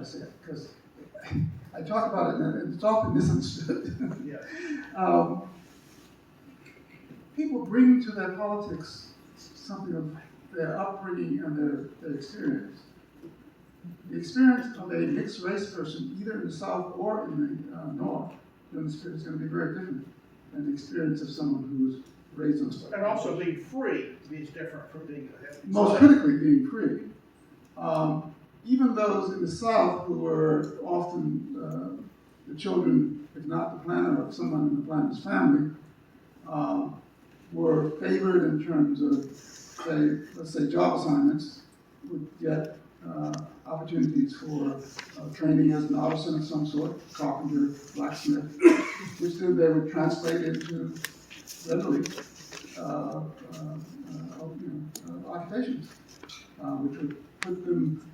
say it, because I talk about it and it's often misunderstood. Yeah. People bring to their politics something of their upbringing and their experience. The experience of a mixed race person, either in the South or in the North, is going to be very different than the experience of someone who's raised on a And also being free is different from being most critically being free. Even those in the South who were often the children, if not the planter, of someone in the planter's family, were favored in terms of, say, let's say, job assignments, would get opportunities for training as an artisan of some sort, carpenter, blacksmith, which then they would translate into readily occupations, which would put them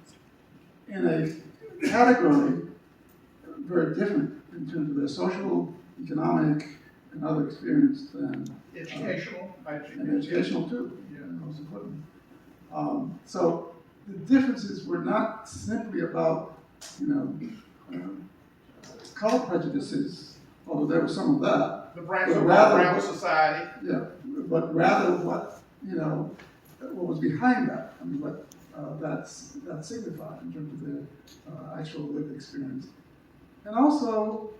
in a category very different in terms of their social, economic, and other experience than educational. And educational too, Yeah. most importantly. So the differences were not simply about, color prejudices, although there was some of that. The brown society. Yeah, but rather what was behind that. I mean, what that signified in terms of their actual lived experience. And also,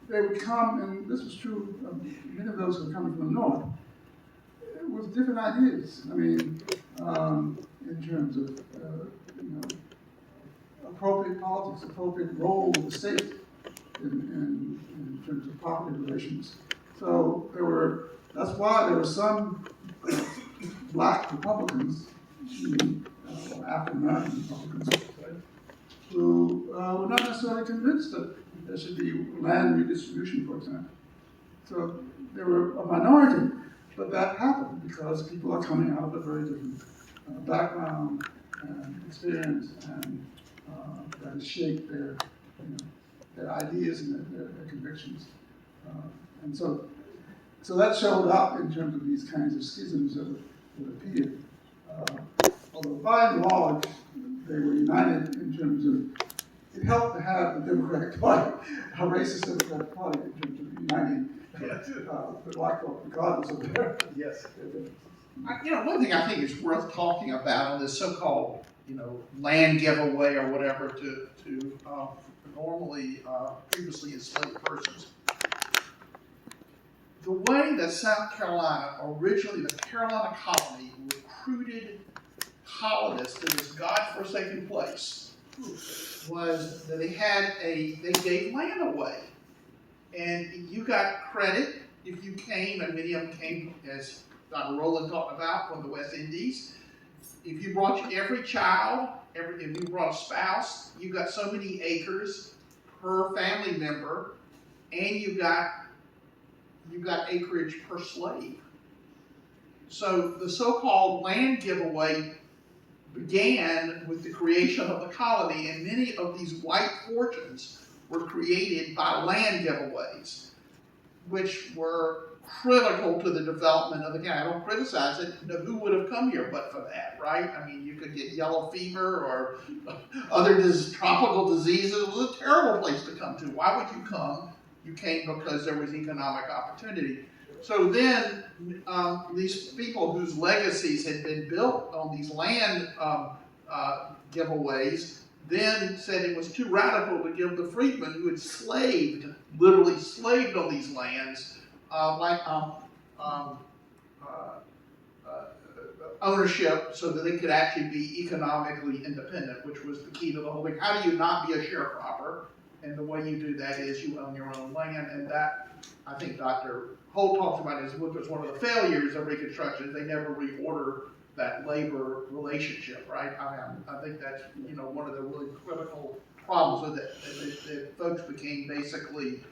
they would come, and this was true of many of those who were coming from the North, with different ideas. I mean, in terms of appropriate politics, appropriate role of the state in terms of property relations. So that's why there were some black Republicans, African American Republicans, who were not necessarily convinced that there should be land redistribution, for example. So they were a minority, but that happened because people are coming out of a very different background and experience, and that has shaped their ideas and their convictions. And so that showed up in terms of these kinds of schisms that appeared. Although by and large, they were united in terms of, it helped to have the Democratic Party, a racist Democratic Party, in terms of uniting the black folk, regardless of their differences. One thing I think is worth talking about on this so-called, land giveaway or whatever to normally previously enslaved persons. The way that South Carolina, originally the Carolina colony, recruited colonists to this godforsaken place was that they gave land away. And you got credit if you came, and many of them came, as Dr. Rowland talked about, from the West Indies. If you brought every child, if you brought a spouse, you got so many acres per family member, and you got acreage per slave. So the so-called land giveaway began with the creation of the colony, and many of these white fortunes were created by land giveaways, which were critical to the development of the county. I don't criticize it. Who would have come here but for that, right? I mean, you could get yellow fever or other tropical diseases. It was a terrible place to come to. Why would you come? You came because there was economic opportunity. So then these people whose legacies had been built on these land giveaways then said it was too radical to give the freedmen who had literally slaved on these lands, ownership so that they could actually be economically independent, which was the key to the whole thing. How do you not be a sharecropper? And the way you do that is you own your own land, and that, I think Dr. Holt talks about is what was one of the failures of Reconstruction. They never reordered that labor relationship, right? I think that's one of the really critical problems with it. That folks became basically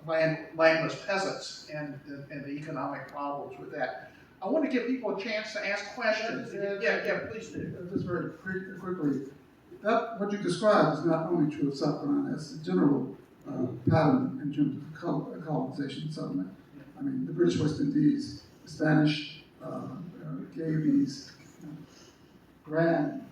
landless peasants, and the economic problems with that. I want to give people a chance to ask questions. Yeah, please do. Just very quickly, what you described is not only true of South Carolina, it's a general pattern in terms of colonization and settlement. I mean, the British West Indies, the Spanish gave these grand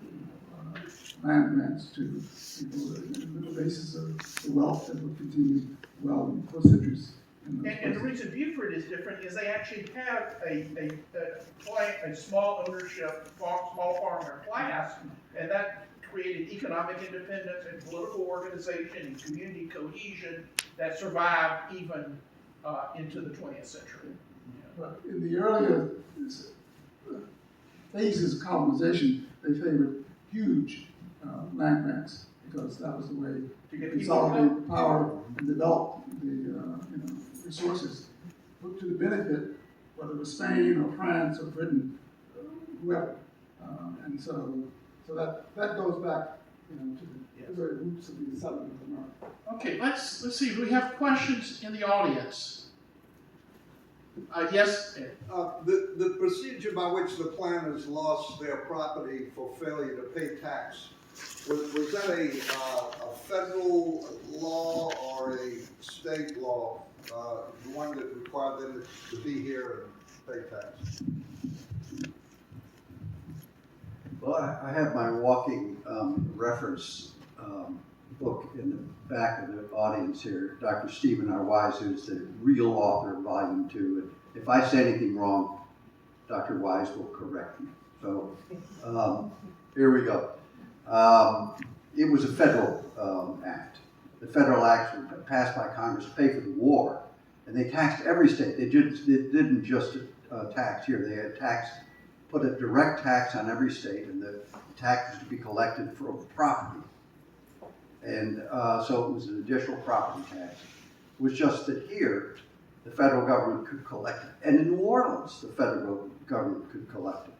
land grants to people on the basis of the wealth that would continue well for centuries. And the reason Beaufort is different is they actually have a small ownership, small farmer class, and that created economic independence and political organization and community cohesion that survived even into the 20th century. But in the earlier phases of colonization, they favored huge land grants because that was the way To get to consolidate the power and develop the resources to the benefit, whether it was Spain or France or Britain, whoever. And so that goes back to the very roots of the settlement of America. Okay, let's see. Do we have questions in the audience? Yes, Ed. The procedure by which the planters lost their property for failure to pay tax, was that a federal law or a state law, the one that required them to be here and pay tax? Well, I have my walking reference book in the back of the audience here. Dr. Stephen R. Wise, who's the real author of Volume 2. And if I say anything wrong, Dr. Wise will correct me. So here we go. It was a federal act. The federal acts were passed by Congress to pay for the war, and they taxed every state. They didn't just tax here. They had put a direct tax on every state, and the tax was to be collected for property. And so it was an additional property tax. It was just that here, the federal government could collect it. And in New Orleans, the federal government could collect it.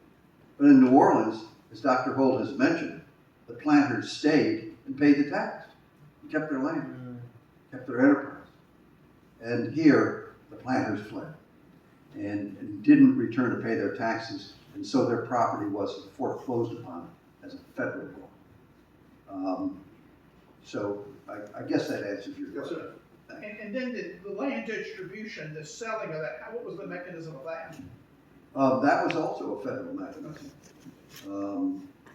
But in New Orleans, as Dr. Holt has mentioned, the planters stayed and paid the tax, and kept their land, kept their enterprise. And here, the planters fled and didn't return to pay their taxes, and so their property was foreclosed upon as a federal law. So I guess that answers your question. Yes, sir. And then the land distribution, the selling of that, what was the mechanism of that? That was also a federal mechanism.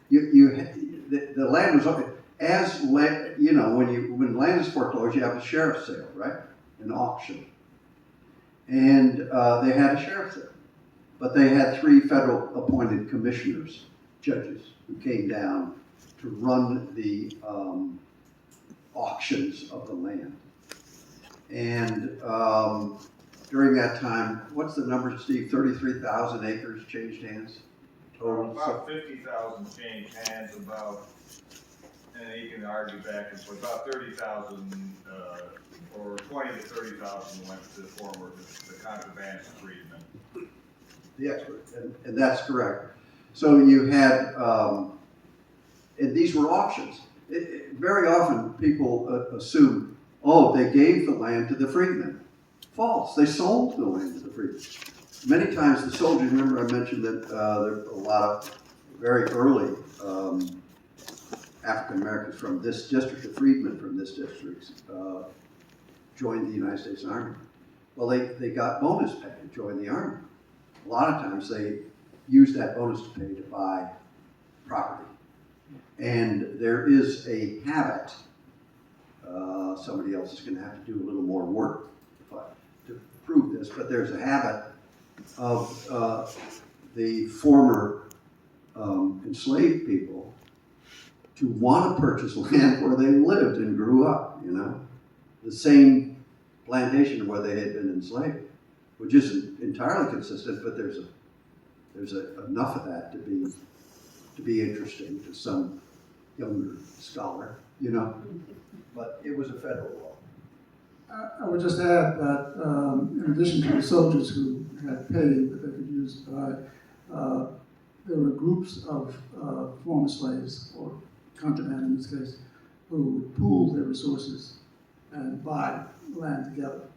The land was as land, when land is foreclosed, you have a sheriff's sale, right? An auction, and they had a sheriff's sale, but they had 3 federal appointed commissioners, judges, who came down to run the auctions of the land. And during that time, what's the number, Steve? 33,000 acres changed hands total? About 50,000 changed hands, and you can argue back and forth, about 30,000, or 20 to 30,000 went to the contraband freedmen. The expert, and that's correct. So you had, and these were auctions. Very often people assume, they gave the land to the freedmen. False. They sold the land to the freedmen. Many times the soldiers, remember I mentioned that there were a lot of very early African Americans from this district, the freedmen from this district, joined the United States Army. Well, they got bonus pay to join the Army. A lot of times they used that bonus pay to buy property. And there is a habit, somebody else is going to have to do a little more work to prove this, but there's a habit of the former enslaved people to want to purchase land where they lived and grew up, the same plantation where they had been enslaved, which isn't entirely consistent, but there's enough of that to be interesting to some younger scholar, but it was a federal law. I would just add that in addition to the soldiers who had pay that they could use to buy, there were groups of former slaves, or contraband in this case, who would pool their resources and buy land together,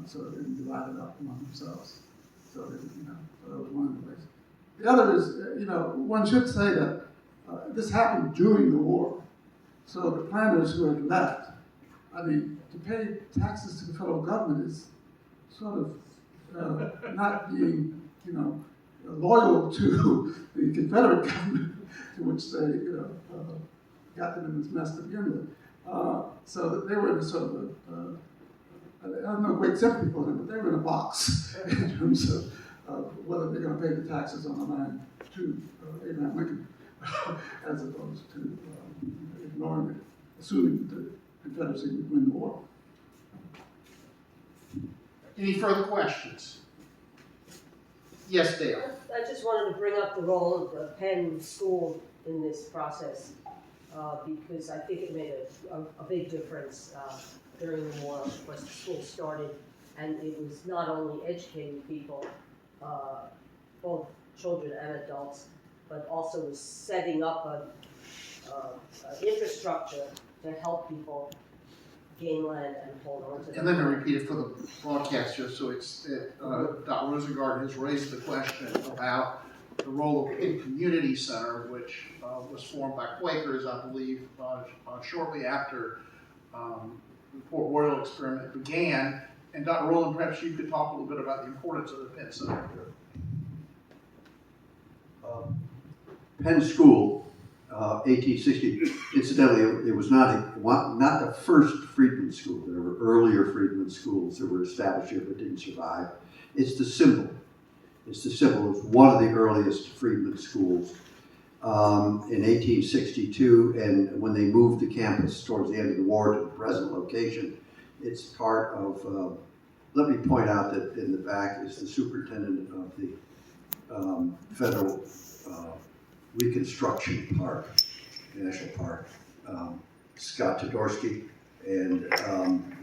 so that they can divide it up among themselves. So that, so that was one of the ways. The other is, one should say that this happened during the war. So the planters who had left, to pay taxes to the federal government is sort of not being, loyal to the Confederate government to which they got them in this mess to begin with. So that they were in sort of I have no great sympathy for them, but they were in a box in terms of whether they're going to pay the taxes on the land to Abraham Lincoln, as opposed to ignoring it, assuming the Confederacy would win the war. Any further questions? Yes, Dale. I just wanted to bring up the role of the Penn School in this process, because I think it made a big difference during the war. Of course, the school started, and it was not only educating people, both children and adults, but also was setting up an infrastructure to help people gain land and hold on to it. And let me repeat it for the broadcast just so it's, Dr. Rosengart has raised the question about the role of Penn Community Center, which was formed by Quakers, I believe, shortly after the Port Royal experiment began. And Dr. Rowland, perhaps you could talk a little bit about the importance of the Penn Center. Penn School, 1860. Incidentally, it was not the first freedmen school. There were earlier freedmen schools that were established here but didn't survive. It's the symbol. It's the symbol of one of the earliest freedmen schools in 1862. And when they moved the campus towards the end of the war to the present location, it's part of. Let me point out that in the back is the superintendent of the Federal Reconstruction Park, National Park, Scott Todorsky, and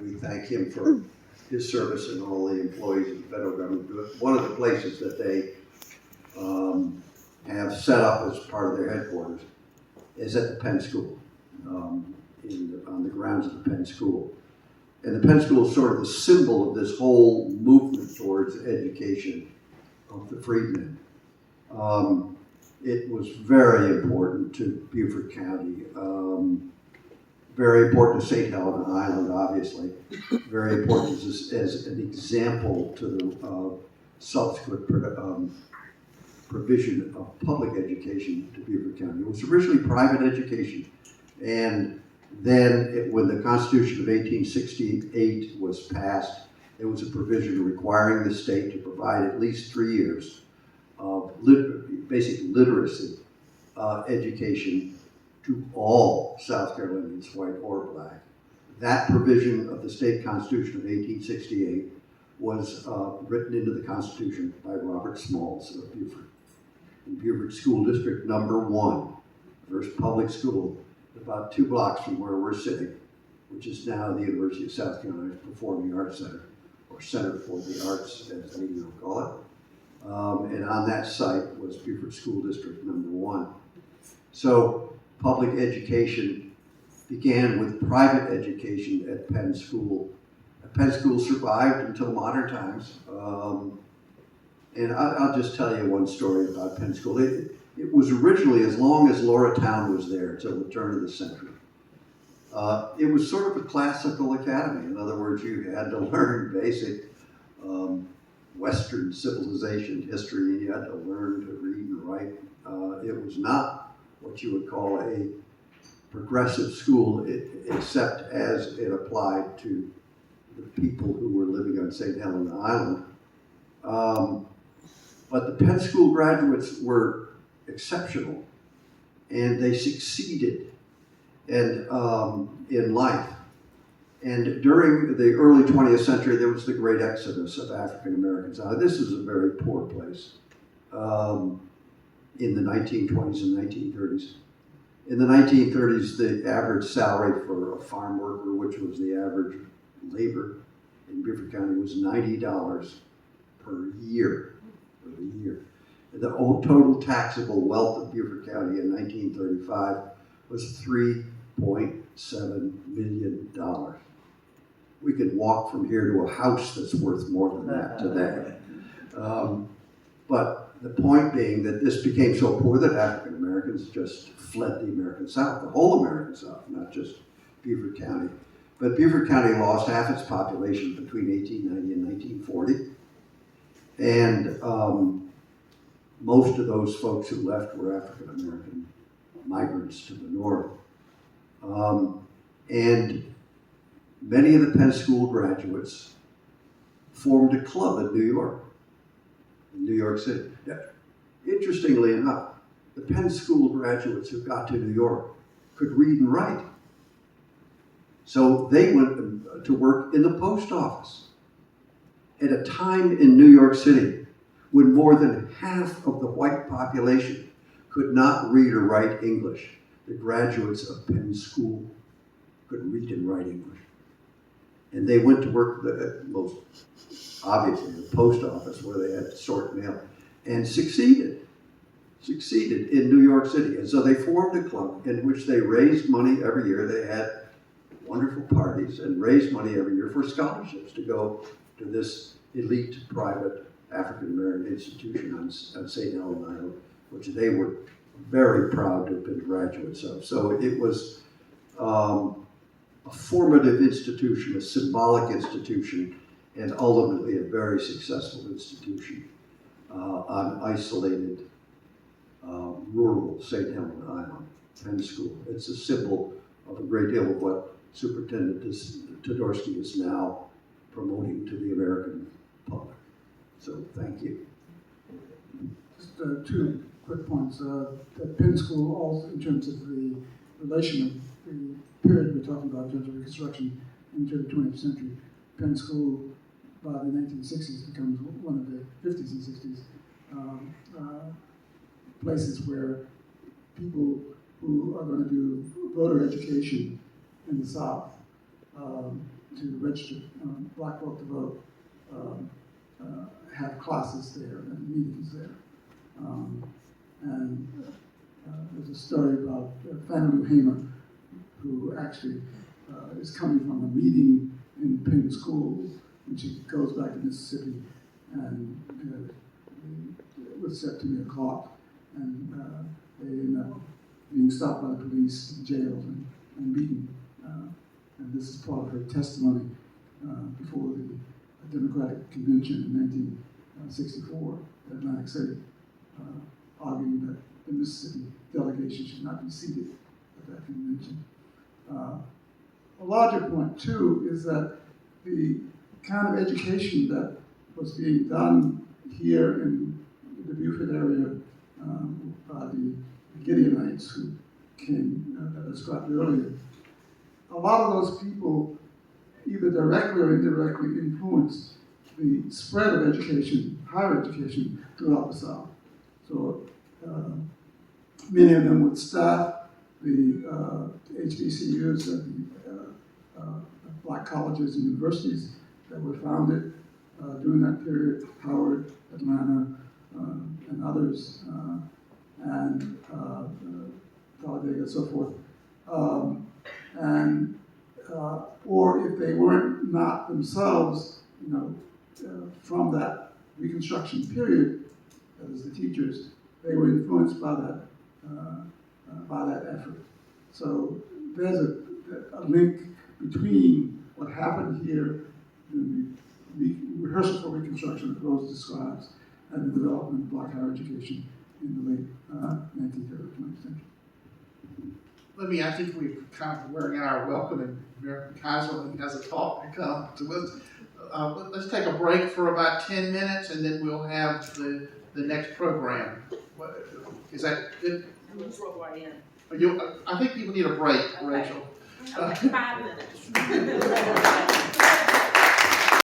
we thank him for his service and all the employees of the federal government. One of the places that they have set up as part of their headquarters is at the Penn School, on the grounds of the Penn School. And the Penn School is sort of the symbol of this whole movement towards education of the freedmen. It was very important to Beaufort County, very important to St. Helena Island, obviously, very important as an example to the subsequent provision of public education to Beaufort County. It was originally private education, and then when the Constitution of 1868 was passed, there was a provision requiring the state to provide at least 3 years of basic literacy education to all South Carolinians, white or black. That provision of the state constitution of 1868 was written into the Constitution by Robert Smalls of Beaufort. In Beaufort School District number 1, first public school, about 2 blocks from where we're sitting, which is now the University of South Carolina's Performing Arts Center, or Center for the Arts, as they now call it. And on that site was Beaufort School District number 1. So public education began with private education at Penn School. Penn School survived until modern times. And I'll just tell you one story about Penn School. It was originally, as long as Laura Town was there, till the turn of the century. It was sort of a classical academy. In other words, you had to learn basic Western civilization history, and you had to learn to read and write. It was not what you would call a progressive school, except as it applied to the people who were living on St. Helena Island. But the Penn School graduates were exceptional, and they succeeded in life. And during the early 20th century, there was the great exodus of African Americans. This is a very poor place in the 1920s and 1930s. In the 1930s, the average salary for a farm worker, which was the average labor in Beaufort County, was $90 per year. The total taxable wealth of Beaufort County in 1935 was $3.7 million. We could walk from here to a house that's worth more than that today. But the point being that this became so poor that African Americans just fled the American South, the whole American South, not just Beaufort County. But Beaufort County lost half its population between 1890 and 1940. And most of those folks who left were African American migrants to the north. And many of the Penn School graduates formed a club in New York City. Interestingly enough, the Penn School graduates who got to New York could read and write. So they went to work in the post office at a time in New York City when more than half of the white population could not read or write English. The graduates of Penn School could read and write English. And they went to work, most obviously, the post office where they had to sort mail, and succeeded in New York City. And so they formed a club in which they raised money every year. They had wonderful parties and raised money every year for scholarships to go to this elite private African-American institution on St. Helens Island, which they were very proud to have been graduates of. So it was a formative institution, a symbolic institution, and ultimately a very successful institution on isolated rural St. Helens Island, Penn School. It's a symbol of a great deal of what Superintendent Todorsky is now promoting to the American public. So thank you. Just two quick points. At Penn School, also in terms of the relation of the period we're talking about in terms of Reconstruction into the 20th century, Penn School by the 1960s becomes one of the 50s and 60s places where people who are going to do voter education in the South to register black folk to vote have classes there and meetings there. There's a story about Fannie Lou Hamer, who actually is coming from a meeting in Penn School, and she goes back to Mississippi, and it was set to be a clock, and they end up being stopped by the police, jailed, and beaten. And this is part of her testimony before the Democratic Convention in 1964 at Atlantic City, arguing that the Mississippi delegation should not be seated at that convention. A larger point, too, is that the kind of education that was being done here in the Beaufort area by the Gideonites who came, that I described earlier, a lot of those people either directly or indirectly influenced the spread of education, higher education, throughout the South. So many of them would staff the HBCUs and the black colleges and universities that were founded during that period, Howard, Atlanta, and others, and Talladega, and so forth. Or if they weren't not themselves, from that Reconstruction period, that is the teachers, they were influenced by that effort. So there's a link between what happened here in the rehearsal for Reconstruction that Rose describes and the development of black higher education in the late 19th or 20th century. I think we're kind of wearing out our welcome, and Mayor Kaiserman has a talk to come to us. Let's take a break for about 10 minutes, and then we'll have the next program. Is that good? Let's roll right in. I think people need a break, Okay. Rachel. Okay, 5 minutes.